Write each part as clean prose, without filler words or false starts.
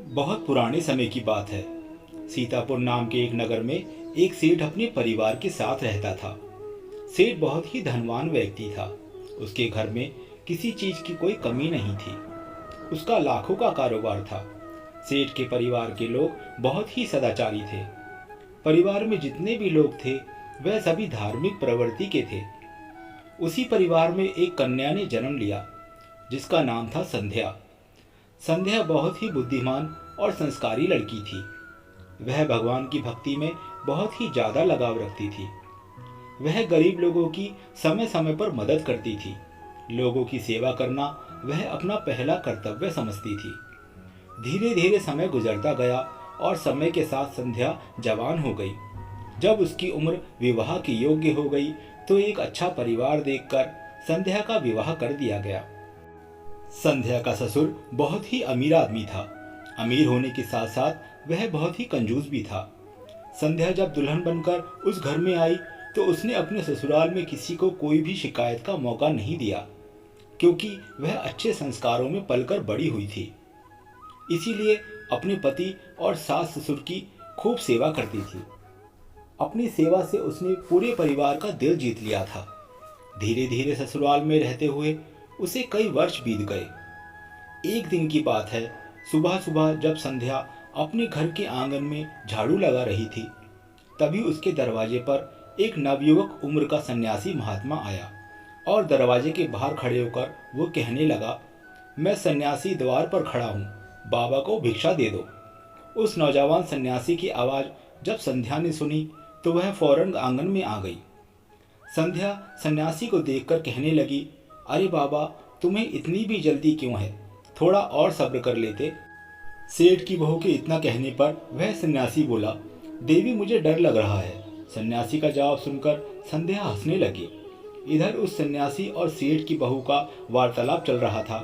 बहुत पुराने समय की बात है। सीतापुर नाम के एक नगर में एक सेठ अपने परिवार के साथ रहता था। सेठ बहुत ही धनवान व्यक्ति था। उसके घर में किसी चीज की कोई कमी नहीं थी। उसका लाखों का कारोबार था। सेठ के परिवार के लोग बहुत ही सदाचारी थे। परिवार में जितने भी लोग थे वह सभी धार्मिक प्रवृत्ति के थे। उसी परिवार में एक कन्या ने जन्म लिया जिसका नाम था संध्या। संध्या बहुत ही बुद्धिमान और संस्कारी लड़की थी। वह भगवान की भक्ति में बहुत ही ज्यादा लगाव रखती थी। वह गरीब लोगों की समय समय पर मदद करती थी। लोगों की सेवा करना वह अपना पहला कर्तव्य समझती थी। धीरे धीरे समय गुजरता गया और समय के साथ संध्या जवान हो गई। जब उसकी उम्र विवाह के योग्य हो गई तो एक अच्छा परिवार देखकर संध्या का विवाह कर दिया गया। संध्या का ससुर बहुत ही अमीर आदमी था। अमीर होने के साथ साथ वह बहुत ही कंजूस भी था। संध्या जब दुल्हन बनकर उस घर में आई तो उसने अपने ससुराल में किसी को कोई भी शिकायत का मौका नहीं दिया, क्योंकि वह अच्छे संस्कारों में पलकर बड़ी हुई थी। इसीलिए अपने पति और सास ससुर की खूब सेवा करती थी। अपनी सेवा से उसने पूरे परिवार का दिल जीत लिया था। धीरे धीरे ससुराल में रहते हुए उसे कई वर्ष बीत गए। एक दिन की बात है, सुबह सुबह जब संध्या अपने घर के आंगन में झाड़ू लगा रही थी, तभी उसके दरवाजे पर एक नवयुवक उम्र का सन्यासी महात्मा आया और दरवाजे के बाहर खड़े होकर वो कहने लगा, मैं सन्यासी द्वार पर खड़ा हूँ, बाबा को भिक्षा दे दो। उस नौजवान सन्यासी की आवाज़ जब संध्या ने सुनी तो वह फौरन आंगन में आ गई। संध्या सन्यासी को देखकर कहने लगी, अरे बाबा, तुम्हें इतनी भी जल्दी क्यों है, थोड़ा और सब्र कर लेते। सेठ की बहू के इतना कहने पर वह सन्यासी बोला, देवी मुझे डर लग रहा है। सन्यासी का जवाब सुनकर संध्या हंसने लगी। इधर उस सन्यासी और सेठ की बहू का वार्तालाप चल रहा था।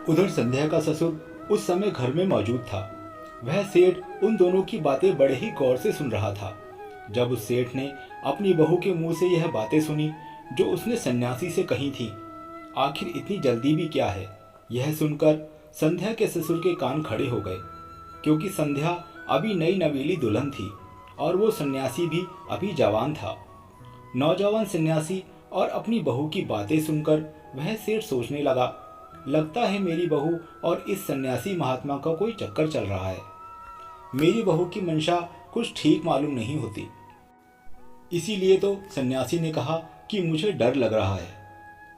उधर संध्या का ससुर उस समय घर में मौजूद था। वह सेठ उन दोनों की बातें बड़े ही गौर से सुन रहा था। जब उस सेठ ने अपनी बहू के मुंह से यह बातें सुनी जो उसने सन्यासी से कही थी, आखिर इतनी जल्दी भी क्या है, यह सुनकर संध्या के ससुर के कान खड़े हो गए, क्योंकि संध्या अभी नई नवेली दुल्हन थी और वो सन्यासी भी अभी जवान था। नौजवान सन्यासी और अपनी बहू की बातें सुनकर वह सेठ सोचने लगा, लगता है मेरी बहू और इस सन्यासी महात्मा का कोई चक्कर चल रहा है। मेरी बहू की मंशा कुछ ठीक मालूम नहीं होती। इसीलिए तो सन्यासी ने कहा कि मुझे डर लग रहा है।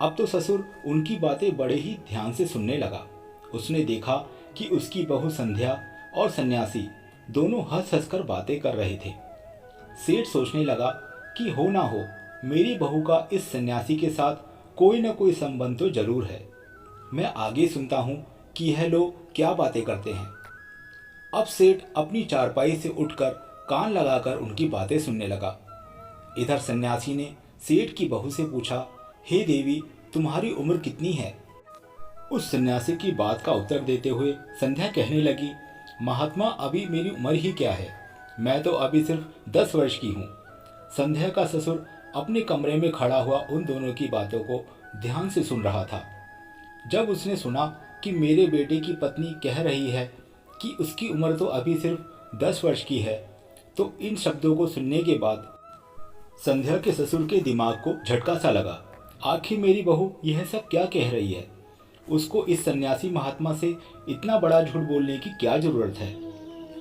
अब तो ससुर उनकी बातें बड़े ही ध्यान से सुनने लगा। उसने देखा कि उसकी बहू संध्या और सन्यासी दोनों हंस हंस कर बातें कर रहे थे। सेठ सोचने लगा कि हो ना हो मेरी बहू का इस सन्यासी के साथ कोई ना कोई संबंध तो जरूर है। मैं आगे सुनता हूँ कि यह लोग क्या बातें करते हैं। अब सेठ अपनी चारपाई से उठकर कान लगाकर उनकी बातें सुनने लगा। इधर सन्यासी ने सेठ की बहू से पूछा, हे देवी, तुम्हारी उम्र कितनी है। उस सन्यासी की बात का उत्तर देते हुए संध्या कहने लगी, महात्मा, अभी मेरी उम्र ही क्या है, मैं तो अभी सिर्फ 10 वर्ष की हूँ। संध्या का ससुर अपने कमरे में खड़ा हुआ उन दोनों की बातों को ध्यान से सुन रहा था। जब उसने सुना कि मेरे बेटे की पत्नी कह रही है कि उसकी उम्र तो अभी सिर्फ 10 वर्ष की है, तो इन शब्दों को सुनने के बाद संध्या के ससुर के दिमाग को झटका सा लगा। आखिर मेरी बहू यह सब क्या कह रही है, उसको इस सन्यासी महात्मा से इतना बड़ा झूठ बोलने की क्या जरूरत है,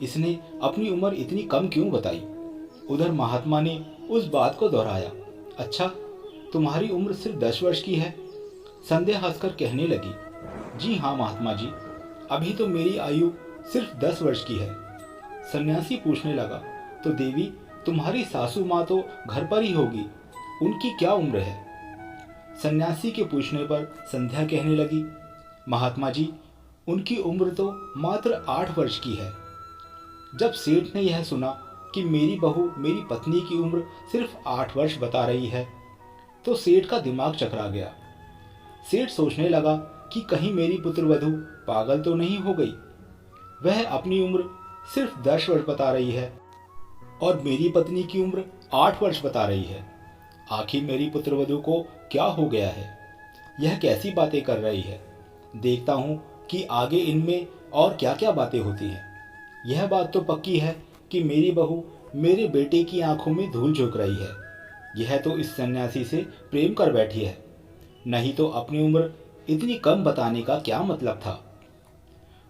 इसने अपनी उम्र इतनी कम क्यों बताई। उधर महात्मा ने उस बात को दोहराया, अच्छा, तुम्हारी उम्र सिर्फ 10 वर्ष की है। संध्या हंसकर कहने लगी, जी हाँ महात्मा जी, अभी तो मेरी आयु सिर्फ 10 वर्ष की है। सन्यासी पूछने लगा, तो देवी, तुम्हारी सासू माँ तो घर पर ही होगी, उनकी क्या उम्र है। सन्यासी के पूछने पर संध्या कहने लगी, महात्मा जी, उनकी उम्र तो मात्र 8 वर्ष की है। जब सेठ ने यह सुना कि मेरी बहू मेरी पत्नी की उम्र सिर्फ 8 वर्ष बता रही है, तो सेठ का दिमाग चकरा गया। सेठ सोचने लगा कि कहीं मेरी पुत्रवधू पागल तो नहीं हो गई। वह अपनी उम्र सिर्फ 10 वर्ष बता रही है और मेरी पत्नी की उम्र 8 वर्ष बता रही है। आखिर मेरी पुत्रवधू को क्या हो गया है, यह कैसी बातें कर रही है। देखता हूँ कि आगे इनमें और क्या क्या बातें होती हैं। यह बात तो पक्की है कि मेरी बहू मेरे बेटे की आंखों में धूल झोंक रही है। यह तो इस सन्यासी से प्रेम कर बैठी है, नहीं तो अपनी उम्र इतनी कम बताने का क्या मतलब था।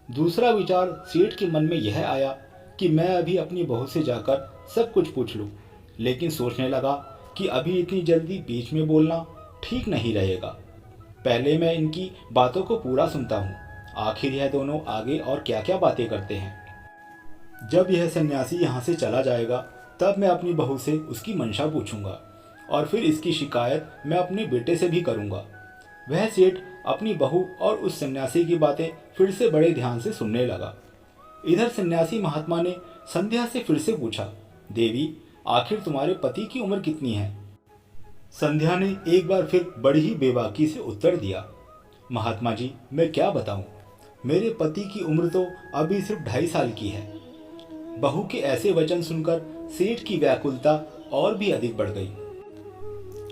दूसरा विचार सेठ के मन में यह आया कि मैं अभी अपनी बहू से जाकर सब कुछ पूछ लूं, लेकिन सोचने लगा कि अभी इतनी जल्दी बीच में बोलना ठीक नहीं रहेगा। पहले मैं इनकी बातों को पूरा सुनता हूँ, आखिर यह दोनों आगे और क्या क्या बातें करते हैं। जब यह सन्यासी यहाँ से चला जाएगा तब मैं अपनी बहू से उसकी मंशा पूछूंगा और फिर इसकी शिकायत मैं अपने बेटे से भी करूंगा। वह सेठ अपनी बहू और उस सन्यासी की बातें फिर से बड़े ध्यान से सुनने लगा। इधर सन्यासी महात्मा ने संध्या से फिर से पूछा, देवी आखिर तुम्हारे पति की उम्र कितनी है? संध्या ने एक बार फिर बड़ी ही बेबाकी से उत्तर दिया, महात्मा जी मैं क्या बताऊं, मेरे पति की उम्र तो अभी सिर्फ 2.5 साल की है। बहू के ऐसे वचन सुनकर सेठ की व्याकुलता और भी अधिक बढ़ गई।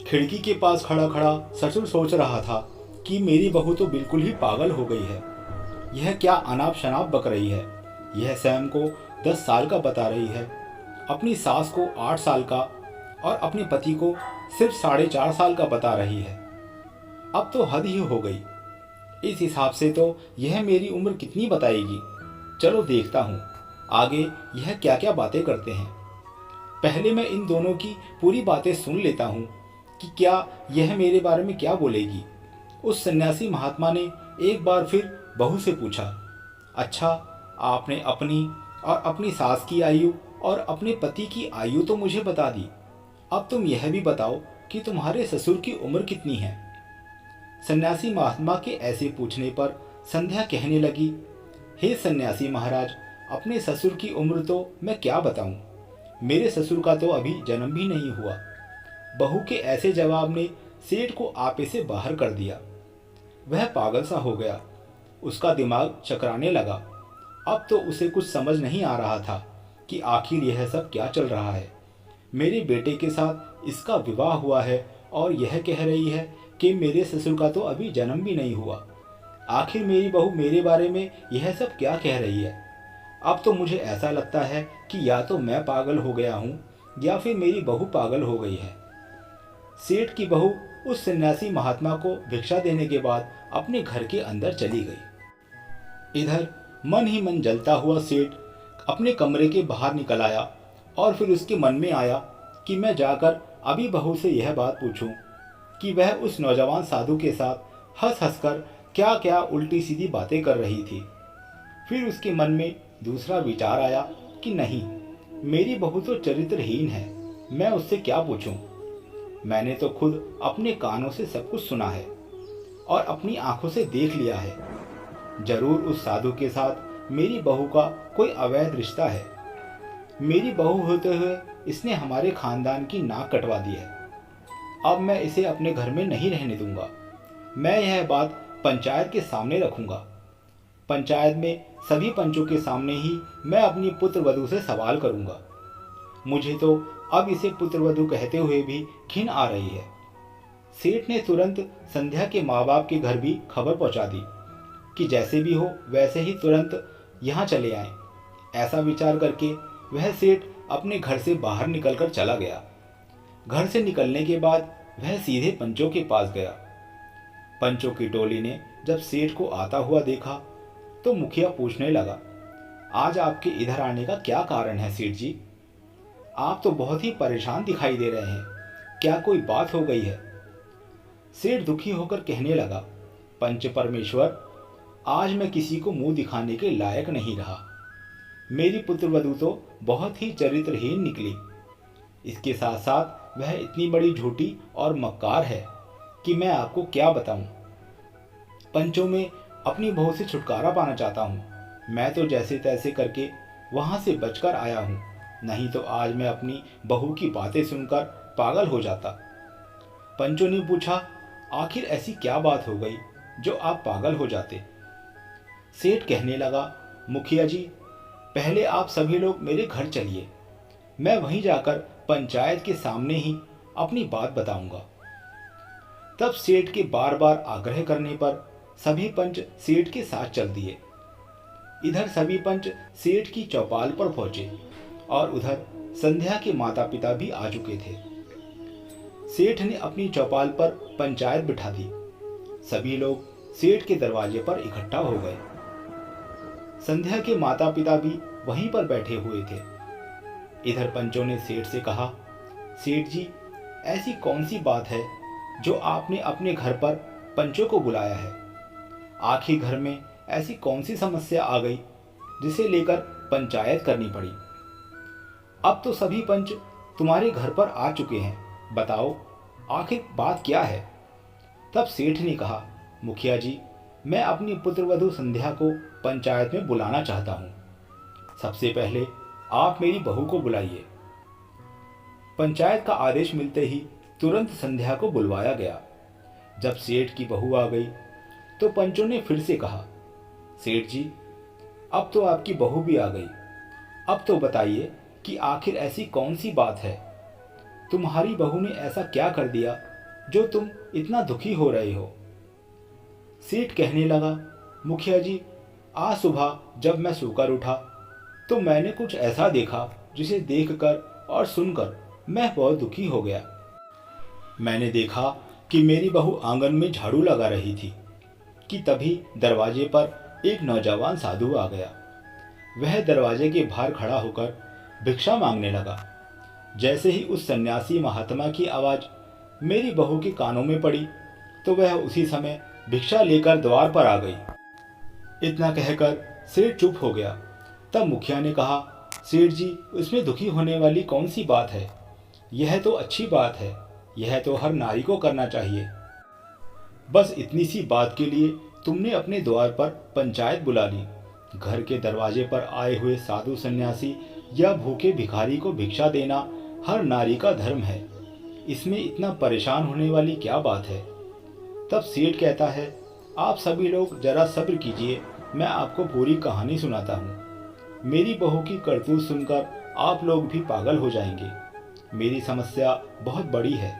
खिड़की के पास खड़ा खड़ा ससुर सोच रहा था कि मेरी बहू तो बिल्कुल ही पागल हो गई है। यह क्या अनाप शनाप बक रही है। यह सैम को 10 साल का बता रही है, अपनी सास को 8 साल का और अपने पति को सिर्फ 4.5 साल का बता रही है। अब तो हद ही हो गई। इस हिसाब से तो यह मेरी उम्र कितनी बताएगी। चलो देखता हूँ आगे यह क्या क्या बातें करते हैं। पहले मैं इन दोनों की पूरी बातें सुन लेता हूँ कि क्या यह मेरे बारे में क्या बोलेगी। उस सन्यासी महात्मा ने एक बार फिर बहू से पूछा, अच्छा आपने अपनी और अपनी सास की आयु और अपने पति की आयु तो मुझे बता दी, अब तुम यह भी बताओ कि तुम्हारे ससुर की उम्र कितनी है। सन्यासी महात्मा के ऐसे पूछने पर संध्या कहने लगी, हे सन्यासी महाराज, अपने ससुर की उम्र तो मैं क्या बताऊं, मेरे ससुर का तो अभी जन्म भी नहीं हुआ। बहू के ऐसे जवाब ने सेठ को आपे से बाहर कर दिया। वह पागल सा हो गया, उसका दिमाग चकराने लगा। अब तो उसे कुछ समझ नहीं आ रहा था कि आखिर यह सब क्या चल रहा है। मेरे बेटे के साथ इसका विवाह हुआ है और यह कह रही है कि मेरे ससुर का तो अभी जन्म भी नहीं हुआ। आखिर मेरी बहू मेरे बारे में यह सब क्या कह रही है। अब तो मुझे ऐसा लगता है कि या तो मैं पागल हो गया हूँ या फिर मेरी बहू पागल हो गई है। सेठ की बहू उस सन्यासी महात्मा को भिक्षा देने के बाद अपने घर के अंदर चली गई। इधर मन ही मन जलता हुआ सेठ अपने कमरे के बाहर निकल आया और फिर उसके मन में आया कि मैं जाकर अभी बहू से यह बात पूछूं कि वह उस नौजवान साधु के साथ हंस हंसकर क्या क्या उल्टी सीधी बातें कर रही थी। फिर उसके मन में दूसरा विचार आया कि नहीं, मेरी बहू तो चरित्रहीन है, मैं उससे क्या पूछूं। मैंने तो खुद अपने कानों से सब कुछ सुना है और अपनी आंखों से देख लिया है। जरूर उस साधु के साथ मेरी बहू का कोई अवैध रिश्ता है। मेरी बहू होते हुए इसने हमारे खानदान की नाक कटवा दी है। अब मैं इसे अपने घर में नहीं रहने दूंगा। मैं यह बात पंचायत के सामने रखूंगा। पंचायत में सभी पंचों के सामने ही मैं अपनी पुत्रवधू से सवाल करूंगा। मुझे तो अब इसे पुत्रवधू कहते हुए भी घिन आ रही है। सेठ ने तुरंत संध्या के माँ बाप के घर भी खबर पहुंचा दी कि जैसे भी हो वैसे ही तुरंत यहाँ चले आएं। ऐसा विचार करके वह सेठ अपने घर से बाहर निकलकर चला गया। घर से निकलने के बाद वह सीधे पंचों के पास गया। पंचों की टोली ने जब सेठ को आता हुआ देखा तो मुखिया पूछने लगा, आज आपके इधर आने का क्या कारण है सेठ जी? आप तो बहुत ही परेशान दिखाई दे रहे हैं, क्या कोई बात हो गई है? सेठ दुखी होकर कहने लगा, पंच परमेश्वर, आज मैं किसी को मुंह दिखाने के लायक नहीं रहा। मेरी पुत्रवधू तो बहुत ही चरित्रहीन निकली। इसके साथ साथ वह इतनी बड़ी झूठी और मक्कार है कि मैं आपको क्या बताऊं। पंचों में अपनी बहू से छुटकारा पाना चाहता हूं। मैं तो जैसे तैसे करके वहां से बचकर आया हूं, नहीं तो आज मैं अपनी बहू की बातें सुनकर पागल हो जाता। पंचों ने पूछा, आखिर ऐसी क्या बात हो गई जो आप पागल हो जाते? सेठ कहने लगा, मुखिया जी, पहले आप सभी लोग मेरे घर चलिए, मैं वहीं जाकर पंचायत के सामने ही अपनी बात बताऊंगा। तब सेठ के बार बार आग्रह करने पर सभी पंच सेठ के साथ चल दिए। इधर सभी पंच सेठ की चौपाल पर पहुंचे और उधर संध्या के माता पिता भी आ चुके थे। सेठ ने अपनी चौपाल पर पंचायत बिठा दी। सभी लोग सेठ के दरवाजे पर इकट्ठा हो गए। संध्या के माता पिता भी वहीं पर बैठे हुए थे। इधर पंचों ने सेठ से कहा, सेठ जी, ऐसी कौन सी बात है जो आपने अपने घर पर पंचों को बुलाया है? आखिर घर में ऐसी कौन सी समस्या आ गई जिसे लेकर पंचायत करनी पड़ी? अब तो सभी पंच तुम्हारे घर पर आ चुके हैं, बताओ आखिर बात क्या है? तब सेठ ने कहा, मुखिया जी, मैं अपनी पुत्रवधू संध्या को पंचायत में बुलाना चाहता हूं। सबसे पहले आप मेरी बहू को बुलाइए। पंचायत का आदेश मिलते ही तुरंत संध्या को बुलवाया गया। जब सेठ की बहू आ गई तो पंचों ने फिर से कहा, सेठ जी, अब तो आपकी बहू भी आ गई। अब तो बताइए कि आखिर ऐसी कौन सी बात है? तुम्हारी बहू ने ऐसा क्या कर दिया जो तुम इतना दुखी हो रहे हो? सेठ कहने लगा, मुखिया जी, आज सुबह जब मैं सोकर उठा तो मैंने कुछ ऐसा देखा जिसे देखकर और सुनकर मैं बहुत दुखी हो गया। मैंने देखा कि मेरी बहू आंगन में झाड़ू लगा रही थी कि तभी दरवाजे पर एक नौजवान साधु आ गया। वह दरवाजे के बाहर खड़ा होकर भिक्षा मांगने लगा। जैसे ही उस सन्यासी महात्मा की आवाज मेरी बहू के कानों में पड़ी तो वह उसी समय भिक्षा लेकर द्वार पर आ गई। इतना कहकर सेठ चुप हो गया। तब मुखिया ने कहा, सेठ जी, उसमें दुखी होने वाली कौन सी बात है? यह तो अच्छी बात है, यह तो हर नारी को करना चाहिए। बस इतनी सी बात के लिए तुमने अपने द्वार पर पंचायत बुला ली। घर के दरवाजे पर आए हुए साधु सन्यासी या भूखे भिखारी को भिक्षा देना हर नारी का धर्म है। इसमें इतना परेशान होने वाली क्या बात है? तब सेठ कहता है, आप सभी लोग जरा सब्र कीजिए, मैं आपको पूरी कहानी सुनाता हूँ। मेरी बहू की करतूत सुनकर आप लोग भी पागल हो जाएंगे। मेरी समस्या बहुत बड़ी है।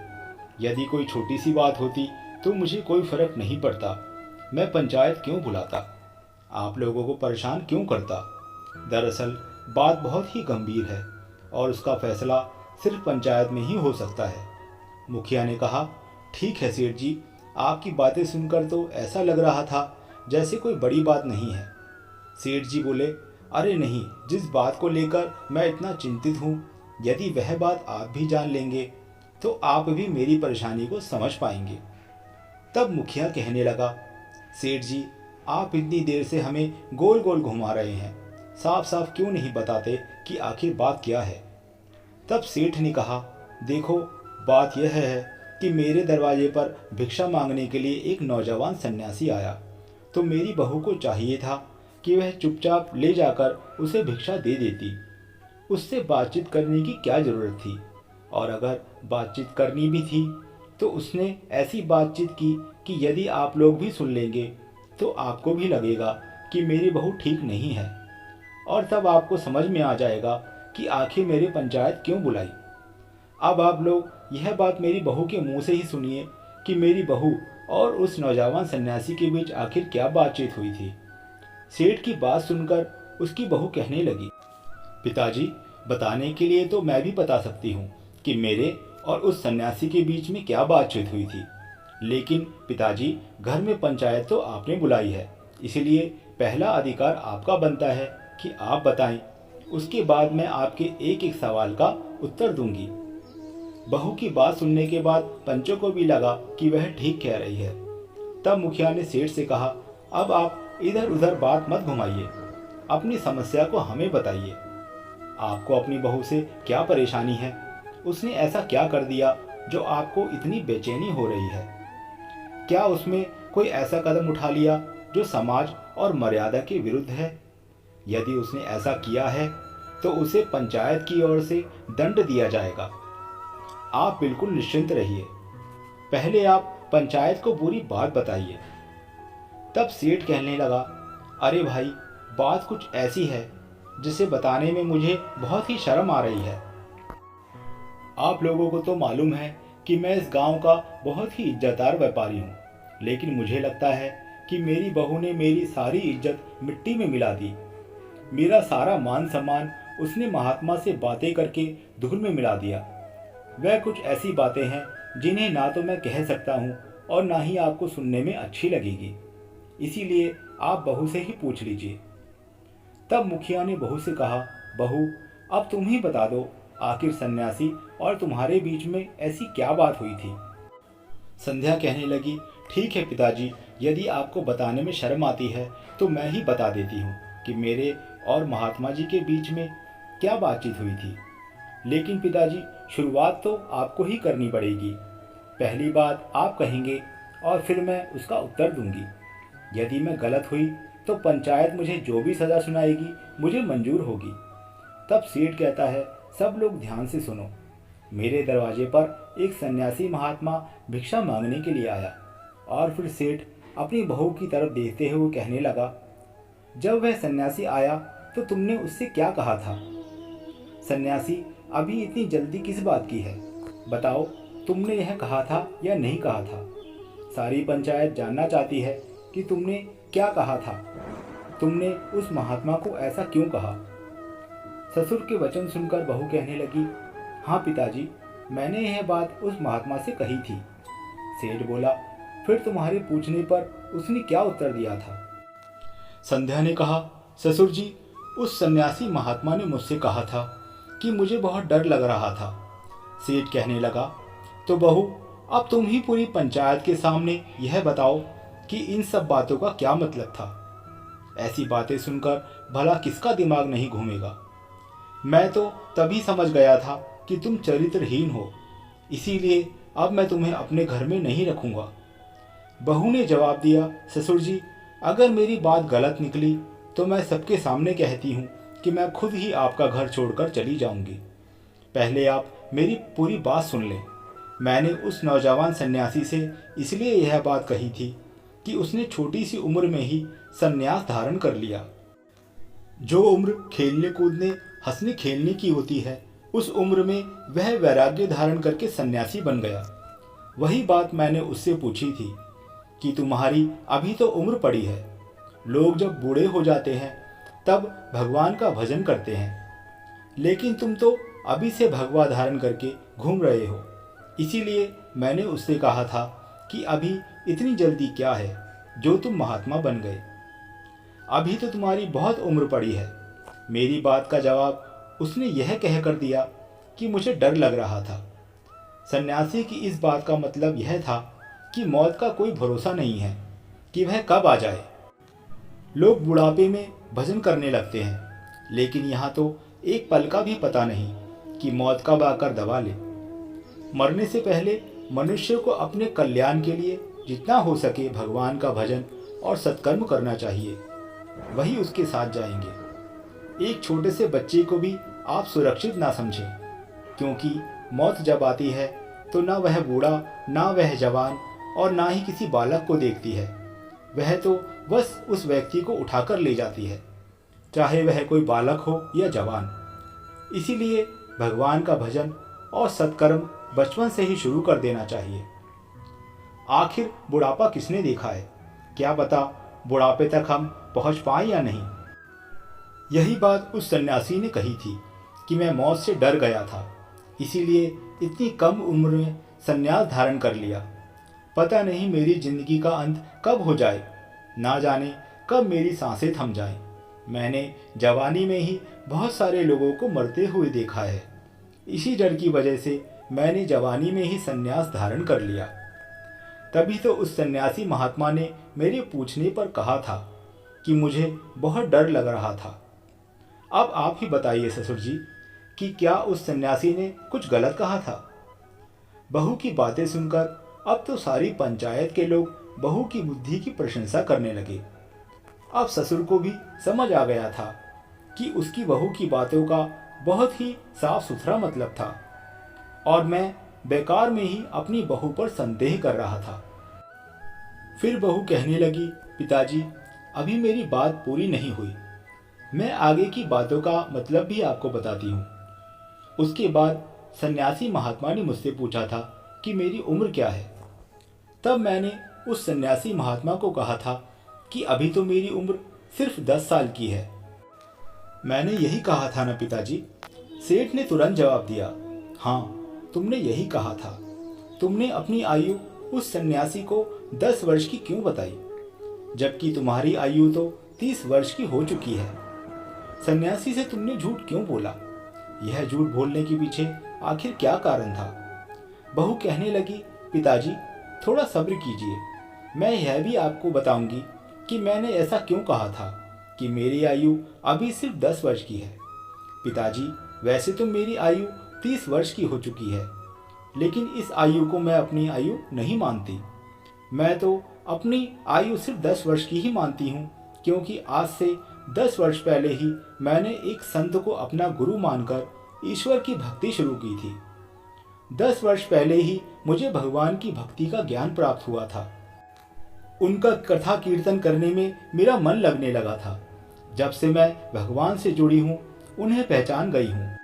यदि कोई छोटी सी बात होती तो मुझे कोई फर्क नहीं पड़ता। मैं पंचायत क्यों बुलाता? आप लोगों को परेशान क्यों करता? दरअसल बात बहुत ही गंभीर है और उसका फैसला सिर्फ पंचायत में ही हो सकता है। मुखिया ने कहा, ठीक है सेठ जी, आपकी बातें सुनकर तो ऐसा लग रहा था जैसे कोई बड़ी बात नहीं है। सेठ जी बोले, अरे नहीं, जिस बात को लेकर मैं इतना चिंतित हूँ, यदि वह बात आप भी जान लेंगे तो आप भी मेरी परेशानी को समझ पाएंगे। तब मुखिया कहने लगा, सेठ जी, आप इतनी देर से हमें गोल गोल घुमा रहे हैं, साफ साफ क्यों नहीं बताते कि आखिर बात क्या है? तब सेठ ने कहा, देखो, बात यह है कि मेरे दरवाजे पर भिक्षा मांगने के लिए एक नौजवान सन्यासी आया, तो मेरी बहू को चाहिए था कि वह चुपचाप ले जाकर उसे भिक्षा दे देती। उससे बातचीत करने की क्या ज़रूरत थी? और अगर बातचीत करनी भी थी तो उसने ऐसी बातचीत की कि यदि आप लोग भी सुन लेंगे तो आपको भी लगेगा कि मेरी बहू ठीक नहीं है, और तब आपको समझ में आ जाएगा कि आखिर मेरी पंचायत क्यों बुलाई। अब आप लोग यह बात मेरी बहू के मुंह से ही सुनिए कि मेरी बहू और उस नौजवान सन्यासी के बीच आखिर क्या बातचीत हुई थी। सेठ की बात सुनकर उसकी बहू कहने लगी, पिताजी, बताने के लिए तो मैं भी बता सकती हूँ कि मेरे और उस सन्यासी के बीच में क्या बातचीत हुई थी, लेकिन पिताजी, घर में पंचायत तो आपने बुलाई है, इसलिए पहला अधिकार आपका बनता है कि आप बताएं। उसके बाद मैं आपके एक एक सवाल का उत्तर दूंगी। बहू की बात सुनने के बाद पंचों को भी लगा कि वह ठीक कह रही है। तब मुखिया ने सेठ से कहा, अब आप इधर उधर बात मत घुमाइए, अपनी समस्या को हमें बताइए। आपको अपनी बहू से क्या परेशानी है? उसने ऐसा क्या कर दिया जो आपको इतनी बेचैनी हो रही है? क्या उसमें कोई ऐसा कदम उठा लिया जो समाज और मर्यादा के विरुद्ध है? यदि उसने ऐसा किया है तो उसे पंचायत की ओर से दंड दिया जाएगा। आप बिल्कुल निश्चिंत रहिए, पहले आप पंचायत को पूरी बात बताइए। तब सेठ कहने लगा, अरे भाई, बात कुछ ऐसी है जिसे बताने में मुझे बहुत ही शर्म आ रही है। आप लोगों को तो मालूम है कि मैं इस गांव का बहुत ही इज्जतदार व्यापारी हूँ, लेकिन मुझे लगता है कि मेरी बहू ने मेरी सारी इज्जत मिट्टी में मिला दी मेरा सारा मान सम्मान उसने महात्मा से बातें करके धूल में मिला दिया। वह कुछ ऐसी बातें हैं जिन्हें ना तो मैं कह सकता हूँ और ना ही आपको सुनने में अच्छी लगेगी, इसीलिए आप बहू से ही पूछ लीजिए। तब मुखिया ने बहू से कहा, बहू अब तुम ही बता दो, आखिर सन्यासी और तुम्हारे बीच में ऐसी क्या बात हुई थी। संध्या कहने लगी, ठीक है पिताजी, यदि आपको बताने में शर्म आती है तो मैं ही बता देती हूँ कि मेरे और महात्मा जी के बीच में क्या बातचीत हुई थी। लेकिन पिताजी, शुरुआत तो आपको ही करनी पड़ेगी। पहली बात आप कहेंगे और फिर मैं उसका उत्तर दूंगी। यदि मैं गलत हुई तो पंचायत मुझे जो भी सज़ा सुनाएगी मुझे मंजूर होगी। तब सेठ कहता है, सब लोग ध्यान से सुनो। मेरे दरवाजे पर एक सन्यासी महात्मा भिक्षा मांगने के लिए आया और फिर सेठ अपनी बहू की तरफ देखते हुए कहने लगा, जब वह सन्यासी आया तो तुमने उससे क्या कहा था? सन्यासी, अभी इतनी जल्दी किस बात की है? बताओ, तुमने यह कहा था या नहीं कहा था? सारी पंचायत जानना चाहती है कि तुमने क्या कहा था। तुमने उस महात्मा को ऐसा क्यों कहा? ससुर के वचन सुनकर बहू कहने लगी, हाँ पिताजी, मैंने यह बात उस महात्मा से कही थी। सेठ बोला, फिर तुम्हारे पूछने पर उसने क्या उत्तर दिया था? संध्या ने कहा, ससुर जी, उस सन्यासी महात्मा ने मुझसे कहा था कि मुझे बहुत डर लग रहा था। सेठ कहने लगा, तो बहू अब तुम ही पूरी पंचायत के सामने यह बताओ कि इन सब बातों का क्या मतलब था। ऐसी बातें सुनकर भला किसका दिमाग नहीं घूमेगा। मैं तो तभी समझ गया था कि तुम चरित्रहीन हो, इसीलिए अब मैं तुम्हें अपने घर में नहीं रखूंगा। बहू ने जवाब दिया, ससुर जी, अगर मेरी बात गलत निकली तो मैं सबके सामने कहती हूँ कि मैं खुद ही आपका घर छोड़कर चली जाऊंगी। पहले आप मेरी पूरी बात सुन लें। मैंने उस नौजवान सन्यासी से इसलिए यह बात कही थी कि उसने छोटी सी उम्र में ही संन्यास धारण कर लिया। जो उम्र खेलने कूदने हंसने खेलने की होती है, उस उम्र में वह वैराग्य धारण करके सन्यासी बन गया। वही बात मैंने उससे पूछी थी कि तुम्हारी अभी तो उम्र पड़ी है, लोग जब बूढ़े हो जाते हैं तब भगवान का भजन करते हैं, लेकिन तुम तो अभी से भगवा धारण करके घूम रहे हो। इसीलिए मैंने उससे कहा था कि अभी इतनी जल्दी क्या है जो तुम महात्मा बन गए, अभी तो तुम्हारी बहुत उम्र पड़ी है। मेरी बात का जवाब उसने यह कहकर दिया कि मुझे डर लग रहा था। सन्यासी की इस बात का मतलब यह था कि मौत का कोई भरोसा नहीं है कि वह कब आ जाए। लोग बुढ़ापे में भजन करने लगते हैं, लेकिन यहाँ तो एक पल का भी पता नहीं कि मौत कब आकर दबा ले। मरने से पहले मनुष्य को अपने कल्याण के लिए जितना हो सके भगवान का भजन और सत्कर्म करना चाहिए, वही उसके साथ जाएंगे। एक छोटे से बच्चे को भी आप सुरक्षित ना समझें, क्योंकि मौत जब आती है तो ना वह बूढ़ा, ना वह जवान और ना ही किसी बालक को देखती है। वह तो बस उस व्यक्ति को उठाकर ले जाती है, चाहे वह कोई बालक हो या जवान। इसीलिए भगवान का भजन और सत्कर्म बचपन से ही शुरू कर देना चाहिए। आखिर बुढ़ापा किसने देखा है? क्या पता बुढ़ापे तक हम पहुंच पाए या नहीं। यही बात उस सन्यासी ने कही थी कि मैं मौत से डर गया था, इसीलिए इतनी कम उम्र में संन्यास धारण कर लिया। पता नहीं मेरी जिंदगी का अंत कब हो जाए, ना जाने कब मेरी सांसें थम जाएं। मैंने जवानी में ही बहुत सारे लोगों को मरते हुए देखा है। इसी डर की वजह से मैंने जवानी में ही संन्यास धारण कर लिया। तभी तो उस सन्यासी महात्मा ने मेरे पूछने पर कहा था कि मुझे बहुत डर लग रहा था। अब आप ही बताइए ससुर जी कि क्या उस सन्यासी ने कुछ गलत कहा था? बहू की बातें सुनकर अब तो सारी पंचायत के लोग बहू की बुद्धि की प्रशंसा करने लगे। अब ससुर को भी समझ आ गया था कि उसकी बहू की बातों का बहुत ही साफ सुथरा मतलब था और मैं बेकार में ही अपनी बहू पर संदेह कर रहा था। फिर बहू कहने लगी, पिताजी अभी मेरी बात पूरी नहीं हुई, मैं आगे की बातों का मतलब भी आपको बताती हूँ। उसके बाद सन्यासी महात्मा ने मुझसे पूछा था कि मेरी उम्र क्या है। तब मैंने उस सन्यासी महात्मा को कहा था कि अभी तो मेरी उम्र सिर्फ 10 साल की है। मैंने यही कहा था ना पिताजी। सेठ ने तुरंत जवाब दिया। हाँ, तुमने यही कहा था। तुमने अपनी आयु उस सन्यासी को 10 वर्ष की क्यों बताई, जबकि तुम्हारी आयु तो 30 वर्ष की हो चुकी है। सन्यासी से तुमने झूठ क्यों बोला? यह झूठ बोलने के पीछे आखिर क्या कारण था? बहू कहने लगी, पिताजी थोड़ा सब्र कीजिए, मैं यह भी आपको बताऊंगी कि मैंने ऐसा क्यों कहा था कि मेरी आयु अभी सिर्फ 10 वर्ष की है। पिताजी, वैसे तो मेरी आयु 30 वर्ष की हो चुकी है, लेकिन इस आयु को मैं अपनी आयु नहीं मानती। मैं तो अपनी आयु सिर्फ 10 वर्ष की ही मानती हूँ, क्योंकि आज से 10 वर्ष पहले ही मैंने एक संत को अपना गुरु मानकर ईश्वर की भक्ति शुरू की थी। 10 वर्ष पहले ही मुझे भगवान की भक्ति का ज्ञान प्राप्त हुआ था। उनका कथा कीर्तन करने में मेरा मन लगने लगा था। जब से मैं भगवान से जुड़ी हूँ, उन्हें पहचान गई हूँ।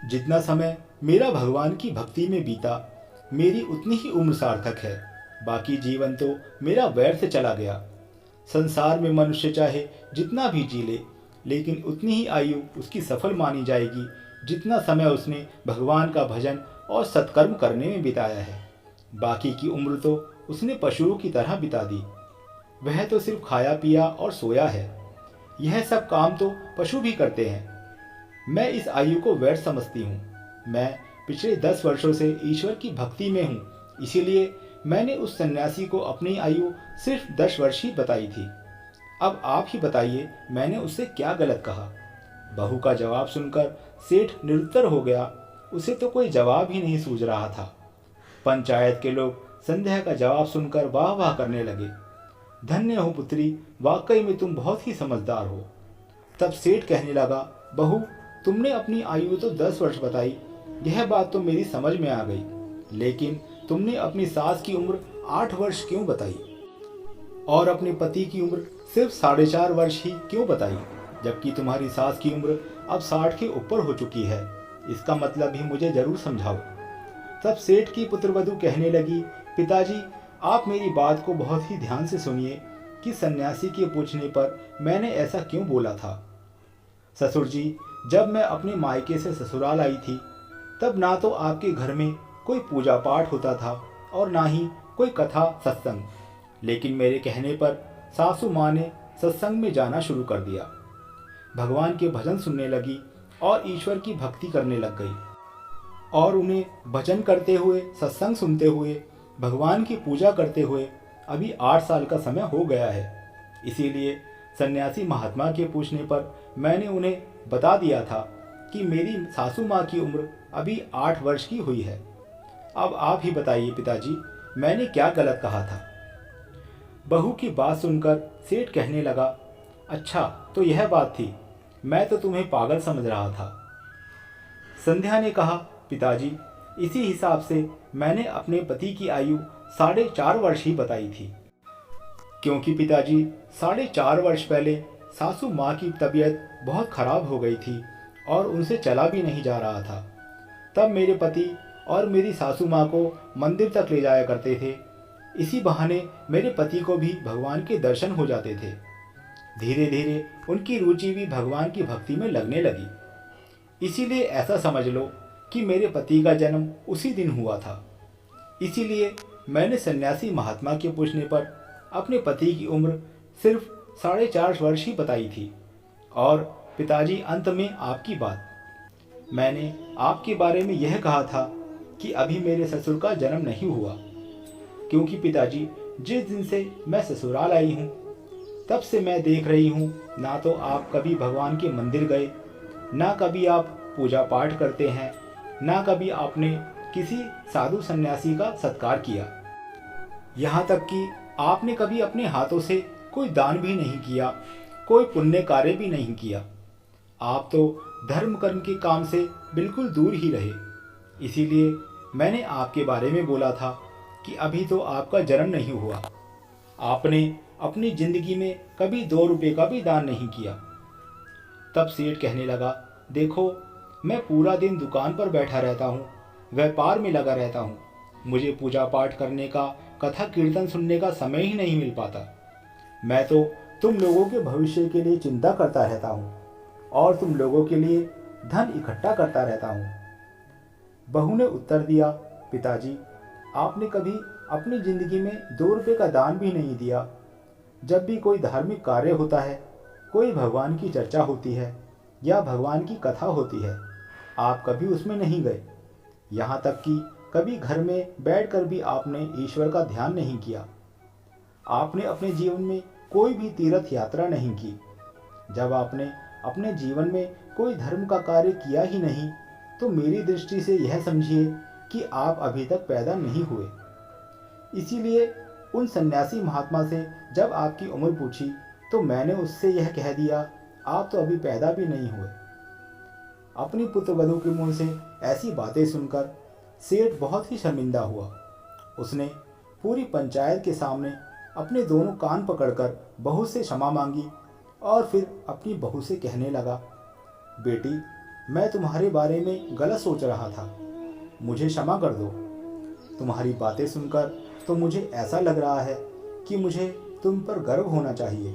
जितना समय मेरा भगवान की भक्ति में बीता, मेरी उतनी ही उम्र सार्थक है। बाकी जीवन तो मेरा व्यर्थ चला गया। संसार में मनुष्य चाहे जितना भी जी ले, लेकिन उतनी ही आयु उसकी सफल मानी जाएगी जितना समय उसने भगवान का भजन और सत्कर्म करने में बिताया है। बाकी की उम्र तो उसने पशुओं की तरह बिता दी। वह तो सिर्फ खाया पिया और सोया है। यह सब काम तो पशु भी करते हैं। मैं इस आयु को व्यर्थ समझती हूँ। मैं पिछले 10 वर्षों से ईश्वर की भक्ति में हूँ, इसीलिए मैंने उस सन्यासी को अपनी आयु सिर्फ 10 वर्ष ही बताई थी। अब आप ही बताइए, मैंने उससे क्या गलत कहा? बहू का जवाब सुनकर सेठ निरुत्तर हो गया। उसे तो कोई जवाब ही नहीं सूझ रहा था। पंचायत के लोग संध्या का जवाब सुनकर वाह वाह करने लगे। धन्य हो पुत्री, वाकई में तुम बहुत ही समझदार हो। तब सेठ कहने लगा, बहू तुमने अपनी आयु तो 10 वर्ष बताई, यह बात तो मेरी समझ में आ गई, लेकिन तुमने अपनी सास की उम्र 8 वर्ष क्यों बताई और अपने पति की उम्र सिर्फ 4.5 वर्ष ही क्यों बताई, जबकि तुम्हारी सास की उम्र अब 60 के ऊपर हो चुकी है? इसका मतलब भी मुझे जरूर समझाओ। तब सेठ की पुत्रवधू कहने लगी, पिताजी आप मेरी बात को बहुत ही ध्यान से सुनिए कि सन्यासी के पूछने पर मैंने ऐसा क्यों बोला था। ससुर जी, जब मैं अपने मायके से ससुराल आई थी, तब ना तो आपके घर में कोई पूजा पाठ होता था और ना ही कोई कथा सत्संग, लेकिन मेरे कहने पर सासू माँ ने सत्संग में जाना शुरू कर दिया। भगवान के भजन सुनने लगी और ईश्वर की भक्ति करने लग गई, और उन्हें भजन करते हुए, सत्संग सुनते हुए, भगवान की पूजा करते हुए अभी 8 साल का समय हो गया है। इसीलिए सन्यासी महात्मा के पूछने पर मैंने उन्हें बता दिया था कि मेरी सासू माँ की उम्र अभी 8 वर्ष की हुई है। अब आप ही बताइए पिताजी, मैंने क्या गलत कहा था? बहू की बात सुनकर सेठ कहने लगा, अच्छा तो यह बात थी, मैं तो तुम्हें पागल समझ रहा था। संध्या ने कहा, पिताजी इसी हिसाब से मैंने अपने पति की आयु 4.5 वर्ष ही बताई थी, क्योंकि पिताजी 4.5 वर्ष पहले सासू माँ की तबीयत बहुत खराब हो गई थी और उनसे चला भी नहीं जा रहा था। तब मेरे पति और मेरी सासू माँ को मंदिर तक ले जाया करते थे। इसी बहाने मेरे पति को भी भगवान के दर्शन हो जाते थे। धीरे धीरे उनकी रुचि भी भगवान की भक्ति में लगने लगी। इसीलिए ऐसा समझ लो कि मेरे पति का जन्म उसी दिन हुआ था। इसीलिए मैंने सन्यासी महात्मा के पूछने पर अपने पति की उम्र सिर्फ 4.5 वर्ष ही बताई थी। और पिताजी, अंत में आपकी बात, मैंने आपके बारे में यह कहा था कि अभी मेरे ससुर का जन्म नहीं हुआ, क्योंकि पिताजी जिस दिन से मैं ससुराल आई हूँ तब से मैं देख रही हूँ, ना तो आप कभी भगवान के मंदिर गए, ना कभी आप पूजा पाठ करते हैं, ना कभी आपने किसी साधु सन्यासी का सत्कार किया। यहाँ तक कि आपने कभी अपने हाथों से कोई दान भी नहीं किया, कोई पुण्य कार्य भी नहीं किया। आप तो धर्म कर्म के काम से बिल्कुल दूर ही रहे। इसीलिए मैंने आपके बारे में बोला था कि अभी तो आपका जन्म नहीं हुआ। आपने अपनी जिंदगी में कभी 2 रुपये का भी दान नहीं किया। तब सेठ कहने लगा, देखो मैं पूरा दिन दुकान पर बैठा रहता हूँ, व्यापार में लगा रहता हूँ, मुझे पूजा पाठ करने का, कथा कीर्तन सुनने का समय ही नहीं मिल पाता। मैं तो तुम लोगों के भविष्य के लिए चिंता करता रहता हूँ और तुम लोगों के लिए धन इकट्ठा करता रहता हूँ। बहू ने उत्तर दिया, पिताजी, आपने कभी अपनी जिंदगी में 2 रुपये का दान भी नहीं दिया। जब भी कोई धार्मिक कार्य होता है, कोई भगवान की चर्चा होती है या भगवान की कथा होती है, आप कभी उसमें नहीं गए। यहाँ तक कि कभी घर में बैठकर भी आपने ईश्वर का ध्यान नहीं किया। आपने अपने जीवन में कोई भी तीर्थ यात्रा नहीं की। जब आपने अपने जीवन में कोई धर्म का कार्य किया ही नहीं, तो मेरी दृष्टि से यह समझिए कि आप अभी तक पैदा नहीं हुए। इसीलिए उन सन्यासी महात्मा से जब आपकी उम्र पूछी तो मैंने उससे यह कह दिया, आप तो अभी पैदा भी नहीं हुए। अपनी पुत्रवधू के मुंह से ऐसी बातें सुनकर सेठ बहुत ही शर्मिंदा हुआ। उसने पूरी पंचायत के सामने अपने दोनों कान पकड़कर बहू से क्षमा मांगी और फिर अपनी बहू से कहने लगा, बेटी, मैं तुम्हारे बारे में गलत सोच रहा था, मुझे क्षमा कर दो। तुम्हारी बातें सुनकर तो मुझे ऐसा लग रहा है कि मुझे तुम पर गर्व होना चाहिए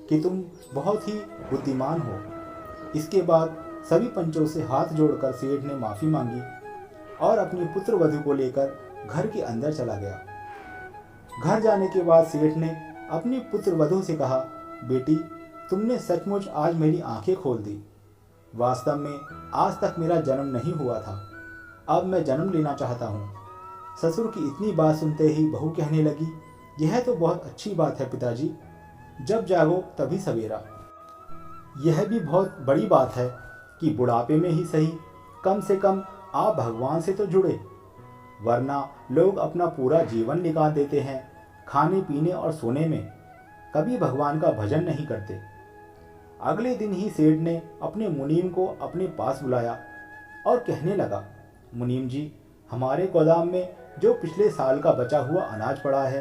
कि तुम बहुत ही बुद्धिमान हो। इसके बाद सभी पंचों से हाथ जोड़कर सेठ ने माफ़ी मांगी और अपनी पुत्रवधू को लेकर घर के अंदर चला गया। घर जाने के बाद सेठ ने अपनी पुत्रवधू से कहा, बेटी, तुमने सचमुच आज मेरी आंखें खोल दी। वास्तव में आज तक मेरा जन्म नहीं हुआ था, अब मैं जन्म लेना चाहता हूँ। ससुर की इतनी बात सुनते ही बहू कहने लगी, यह तो बहुत अच्छी बात है पिताजी, जब जागो तभी सवेरा। यह भी बहुत बड़ी बात है कि बुढ़ापे में ही सही, कम से कम आप भगवान से तो जुड़े, वरना लोग अपना पूरा जीवन निकाल देते हैं खाने पीने और सोने में, कभी भगवान का भजन नहीं करते। अगले दिन ही सेठ ने अपने मुनीम को अपने पास बुलाया और कहने लगा, मुनीम जी, हमारे गोदाम में जो पिछले साल का बचा हुआ अनाज पड़ा है,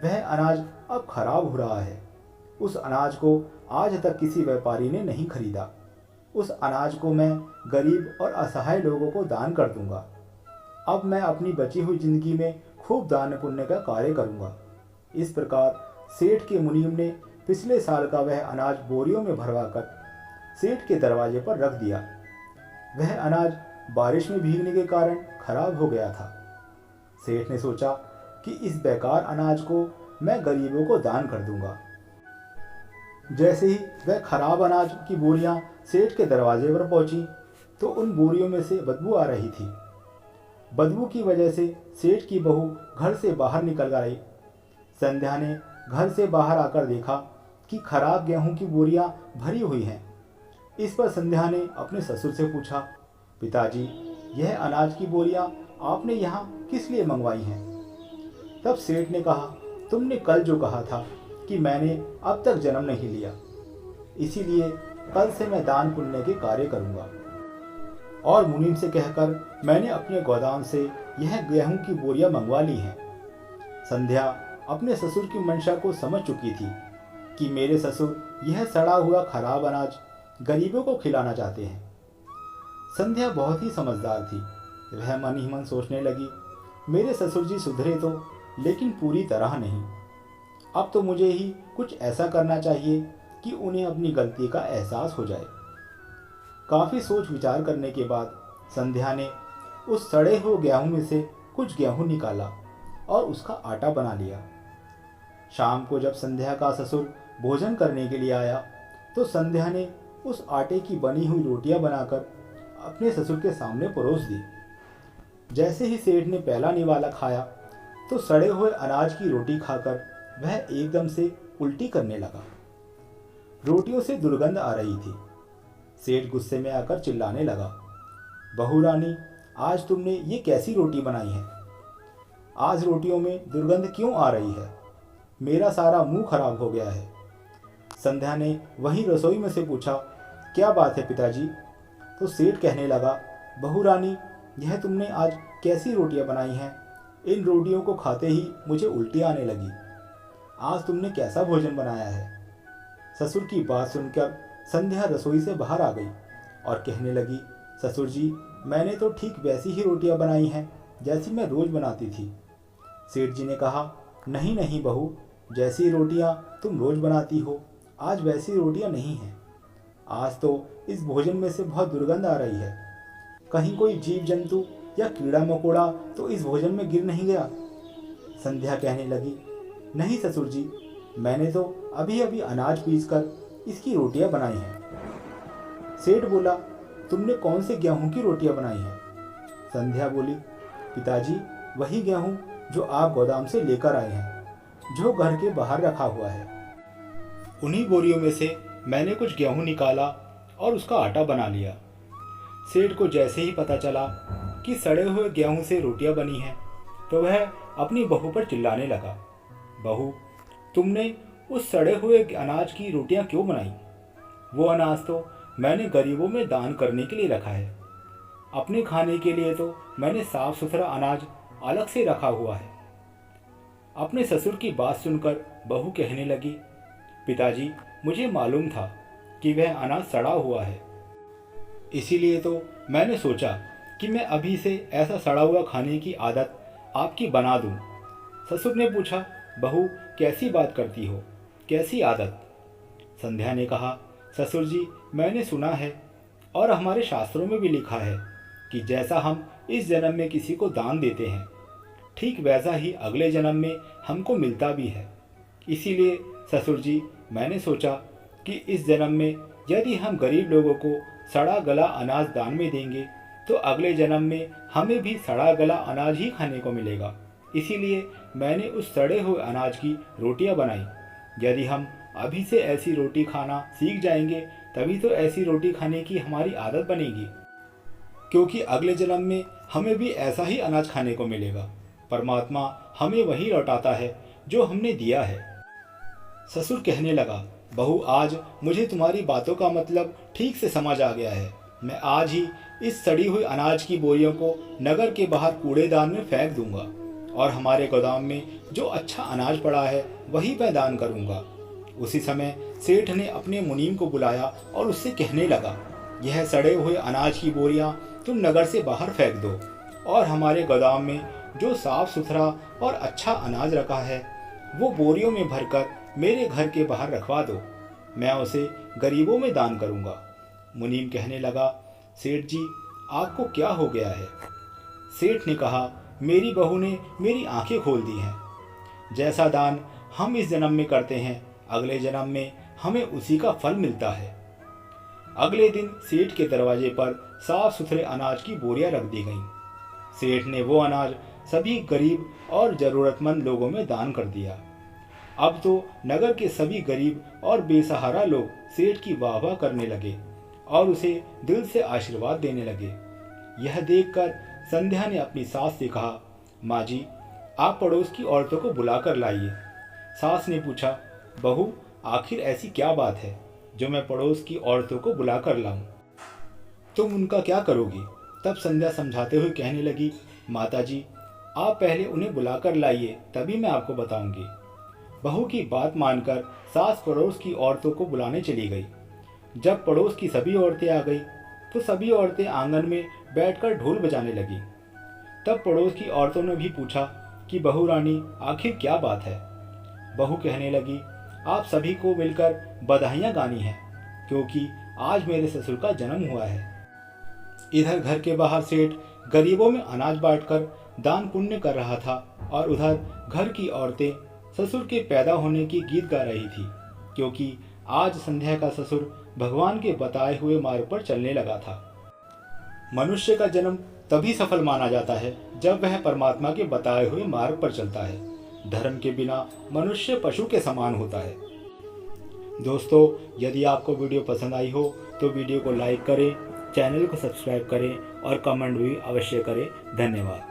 वह अनाज अब खराब हो रहा है। उस अनाज को आज तक किसी व्यापारी ने नहीं खरीदा। उस अनाज को मैं गरीब और असहाय लोगों को दान कर दूंगा। अब मैं अपनी बची हुई जिंदगी में खूब दान पुण्य का कार्य करूंगा। इस प्रकार सेठ के मुनीम ने पिछले साल का वह अनाज बोरियों में भरवाकर सेठ के दरवाजे पर रख दिया। वह अनाज बारिश में भीगने के कारण खराब हो गया था। सेठ ने सोचा कि इस बेकार अनाज को मैं गरीबों को दान कर दूंगा। जैसे ही वह खराब अनाज की बोरियां सेठ के दरवाजे पर पहुंची तो उन बोरियों में से बदबू आ रही थी। बदबू की वजह से सेठ की बहू घर से बाहर निकल आई। संध्या ने घर से बाहर आकर देखा कि खराब गेहूं की बोरियां भरी हुई हैं। इस पर संध्या ने अपने ससुर से पूछा, पिताजी, यह अनाज की बोरियां आपने यहाँ किस लिए मंगवाई हैं? तब सेठ ने कहा, तुमने कल जो कहा था कि मैंने अब तक जन्म नहीं लिया, इसीलिए कल से मैं दान पुण्य के कार्य करूंगा। और मुनीम से कहकर मैंने अपने गोदाम से यह गेहूं की बोरियां मंगवा ली हैं। संध्या अपने ससुर की मंशा को समझ चुकी थी कि मेरे ससुर यह सड़ा हुआ खराब अनाज गरीबों को खिलाना चाहते हैं। संध्या बहुत ही समझदार थी। वह मन ही मन सोचने लगी, मेरे ससुर जी सुधरे तो, लेकिन पूरी तरह नहीं। अब तो मुझे ही कुछ ऐसा करना चाहिए कि उन्हें अपनी गलती का एहसास हो जाए। काफ़ी सोच विचार करने के बाद संध्या ने उस सड़े हुए गेहूं में से कुछ गेहूं निकाला और उसका आटा बना लिया। शाम को जब संध्या का ससुर भोजन करने के लिए आया तो संध्या ने उस आटे की बनी हुई रोटियां बनाकर अपने ससुर के सामने परोस दी। जैसे ही सेठ ने पहला निवाला खाया तो सड़े हुए अनाज की रोटी खाकर वह एकदम से उल्टी करने लगा। रोटियों से दुर्गंध आ रही थी। सेठ गुस्से में आकर चिल्लाने लगा, बहू रानी, आज तुमने ये कैसी रोटी बनाई है? आज रोटियों में दुर्गंध क्यों आ रही है? मेरा सारा मुंह खराब हो गया है। संध्या ने वहीं रसोई में से पूछा, क्या बात है पिताजी? तो सेठ कहने लगा, बहू रानी, यह तुमने आज कैसी रोटियां बनाई हैं? इन रोटियों को खाते ही मुझे उल्टी आने लगी। आज तुमने कैसा भोजन बनाया है? ससुर की बात सुनकर संध्या रसोई से बाहर आ गई और कहने लगी, ससुर जी, मैंने तो ठीक वैसी ही रोटियां बनाई हैं जैसी मैं रोज बनाती थी। सेठ जी ने कहा, नहीं नहीं बहू, जैसी रोटियां तुम रोज बनाती हो, आज वैसी रोटियां नहीं हैं। आज तो इस भोजन में से बहुत दुर्गंध आ रही है। कहीं कोई जीव जंतु या कीड़ा मकोड़ा तो इस भोजन में गिर नहीं गया? संध्या कहने लगी, नहीं ससुर जी, मैंने तो अभी अभी अनाज पीसकर इसकी रोटियां बनाई हैं। सेठ बोला, तुमने कौन से गेहूं की रोटियां बनाई हैं? संध्या बोली, पिताजी, वही गेहूं जो आप गोदाम से लेकर आए हैं, जो घर के बाहर रखा हुआ है। उन्हीं बोरियों में से मैंने कुछ गेहूं निकाला और उसका आटा बना लिया। सेठ को जैसे ही पता चला कि सड़े हुए गेहूं से रोटियां बनी हैं, तो वह अपनी बहू पर चिल्लाने लगा, बहू, तुमने उस सड़े हुए अनाज की रोटियां क्यों बनाई? वो अनाज तो मैंने गरीबों में दान करने के लिए रखा है। अपने खाने के लिए तो मैंने साफ सुथरा अनाज अलग से रखा हुआ है। अपने ससुर की बात सुनकर बहू कहने लगी, पिताजी, मुझे मालूम था कि वह अनाज सड़ा हुआ है, इसीलिए तो मैंने सोचा कि मैं अभी से ऐसा सड़ा हुआ खाने की आदत आपकी बना दूं। ससुर ने पूछा, बहू, कैसी बात करती हो, कैसी आदत? संध्या ने कहा, ससुर जी, मैंने सुना है और हमारे शास्त्रों में भी लिखा है कि जैसा हम इस जन्म में किसी को दान देते हैं, ठीक वैसा ही अगले जन्म में हमको मिलता भी है। इसीलिए ससुर जी, मैंने सोचा कि इस जन्म में यदि हम गरीब लोगों को सड़ा गला अनाज दान में देंगे तो अगले जन्म में हमें भी सड़ा गला अनाज ही खाने को मिलेगा। इसीलिए मैंने उस सड़े हुए अनाज की रोटियां बनाई। यदि हम अभी से ऐसी रोटी खाना सीख जाएंगे तभी तो ऐसी रोटी खाने की हमारी आदत बनेगी, क्योंकि अगले जन्म में हमें भी ऐसा ही अनाज खाने को मिलेगा। परमात्मा हमें वही लौटाता है जो हमने दिया है। ससुर कहने लगा, बहू, आज मुझे तुम्हारी बातों का मतलब ठीक से समझ आ गया है। मैं आज ही इस सड़ी हुई अनाज की बोरियों को नगर के बाहर कूड़ेदान में फेंक दूंगा और हमारे गोदाम में जो अच्छा अनाज पड़ा है वही मैं दान करूंगा। उसी समय सेठ ने अपने मुनीम को बुलाया और उससे कहने लगा, यह सड़े हुए अनाज की बोरियां तुम नगर से बाहर फेंक दो और हमारे गोदाम में जो साफ सुथरा और अच्छा अनाज रखा है वो बोरियों में भरकर मेरे घर के बाहर रखवा दो। मैं उसे गरीबों में दान करूंगा। मुनीम कहने लगा, सेठ जी, आपको क्या हो गया है? सेठ ने कहा, मेरी बहू ने मेरी आंखें खोल दी हैं। जैसा दान हम इस जन्म में करते हैं, अगले जन्म में हमें उसी का फल मिलता है। अगले दिन सेठ के दरवाजे पर साफ सुथरे अनाज की बोरियां रख दी गईं। सेठ ने वो अनाज सभी गरीब और जरूरतमंद लोगों में दान कर दिया। अब तो नगर के सभी गरीब और बेसहारा लोग सेठ की वाहवाह करने लगे और उसे दिल से आशीर्वाद देने लगे। यह देखकर संध्या ने अपनी सास से कहा, माँ जी, आप पड़ोस की औरतों को बुलाकर लाइए। सास ने पूछा, बहू, आखिर ऐसी क्या बात है जो मैं पड़ोस की औरतों को बुलाकर लाऊं? तुम उनका क्या करोगी? तब संध्या समझाते हुए कहने लगी, माता जी, आप पहले उन्हें बुलाकर लाइए, तभी मैं आपको बताऊंगी। बहू की बात मानकर सास पड़ोस की औरतों को बुलाने चली गई। जब पड़ोस की सभी औरतें आ गई तो सभी औरतें आंगन में बैठकर ढोल बजाने लगी। तब पड़ोस की औरतों ने भी पूछा कि बहू रानी, आखिर क्या बात है? बहू कहने लगी, आप सभी को मिलकर बधाइयाँ गानी हैं, क्योंकि आज मेरे ससुर का जन्म हुआ है। इधर घर के बाहर सेठ गरीबों में अनाज बांटकर दान पुण्य कर रहा था और उधर घर की औरतें ससुर के पैदा होने की गीत गा रही थी, क्योंकि आज संध्या का ससुर भगवान के बताए हुए मार्ग पर चलने लगा था। मनुष्य का जन्म तभी सफल माना जाता है जब वह परमात्मा के बताए हुए मार्ग पर चलता है। धर्म के बिना मनुष्य पशु के समान होता है। दोस्तों, यदि आपको वीडियो पसंद आई हो तो वीडियो को लाइक करें, चैनल को सब्सक्राइब करें और कमेंट भी अवश्य करें। धन्यवाद।